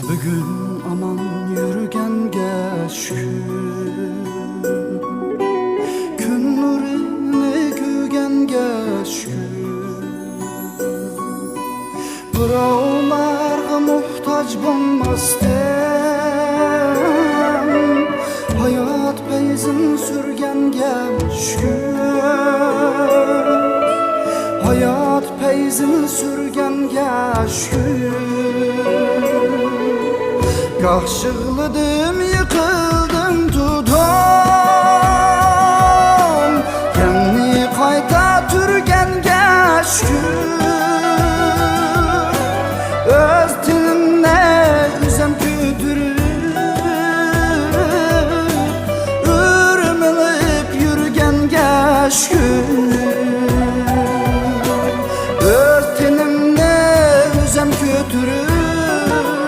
Bugün aman yürügenge şükür, gün nurini gügenge şükür. Birovlarga muhtaç bolmasdan hayat peyzin sürgenge şükür. Hayat peyzin sürgenge şükür. Gah şığladım yıkıp